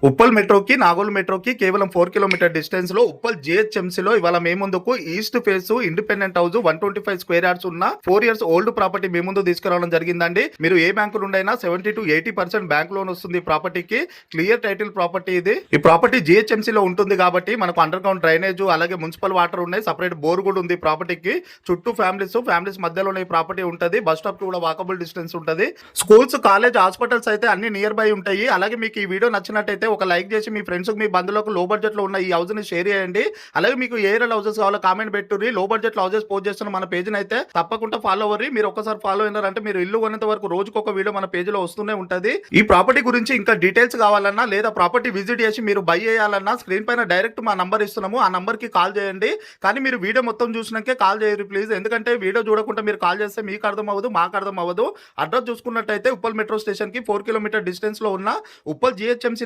ఉప్పల్ మెట్రోకి, నాగోల్ మెట్రోకి కేవలం 4 కిలోమీటర్ డిస్టెన్స్‌లో ఉప్పల్ జీహెచ్ఎంసీలో ఇవాళ మీ ముందుకు east face independent house 125 square yards ఉన్న 4 ఇయర్స్ ఓల్డ్ ప్రాపర్టీ మీ ముందు తీసుకురావడం జరిగిందండి. మీరు ఏ బ్యాంకు నుండైనా 70-80% బ్యాంక్ లోన్ వస్తుంది ఈ ప్రాపర్టీకి. క్లియర్ టైటిల్ ప్రాపర్టీ ఇది. ఈ ప్రాపర్టీ జీహెచ్ఎంసీలో ఉంటుంది కాబట్టి మనకు అండర్ గ్రౌండ్ డ్రైనేజ్ అలాగే మున్సిపల్ వాటర్ ఉన్నాయి. సెపరేట్ బోర్ కూడా ఉంది ప్రాపర్టీకి. చుట్టూ ఫ్యామిలీస్ మధ్యలోనే ఈ ప్రాపర్టీ ఉంటుంది. బస్ స్టాప్ కి కూడా వాకబుల్ డిస్టెన్స్ ఉంటుంది. స్కూల్స్, కాలేజ్, హాస్పిటల్స్ అయితే అన్ని నియర్ బై ఉంటాయి. అలాగే మీకు ఈ వీడియో నచ్చినట్టయితే ఒక లైక్ చేసి మీ ఫ్రెండ్స్ మీ బంధువులకు లో బడ్జెట్ లో ఉన్న ఈ హౌస్ ని షేర్ చేయండి. అలాగే మీకు ఏ ఏరియా హౌసెస్ కావాలో కామెంట్ పెట్టుర్రి. లో బడ్జెట్ లో హౌసెస్ పోస్ట్ చేస్తున్న మన పేజ్ అయితే తప్పకుండా ఫాలో అవ్వర్రి. మీరు ఒకసారి ఫాలో అయినారంటే మీరు ఇల్లు కొనేంత వరకు రోజుకు ఒక వీడియో మన పేజ్ లో వస్తూనే ఉంటది. ఈ ప్రాపర్టీ గురించి ఇంకా డీటెయిల్స్ కావాలన్నా లేదా ప్రాపర్టీ విజిట్ చేసి మీరు బై చేయాలన్నా స్క్రీన్ పైన డైరెక్ట్ మా నంబర్ ఇస్తున్నాము. ఆ నంబర్ కి కాల్ చేయండి. కానీ మీరు వీడియో మొత్తం చూసినాకే కాల్ చేయరు ప్లీజ్. ఎందుకంటే వీడియో చూడకుండా మీరు కాల్ చేస్తే మీకు అర్థం అవ్వదు, మాకు అర్థం అవ్వదు. అడ్రస్ చూసుకున్నట్టయితే ఉప్పల్ మెట్రో స్టేషన్ కి 4 కిలోమీటర్ డిస్టెన్స్ లో ఉన్న ఉప్పల్ జిహెచ్ఎంసీ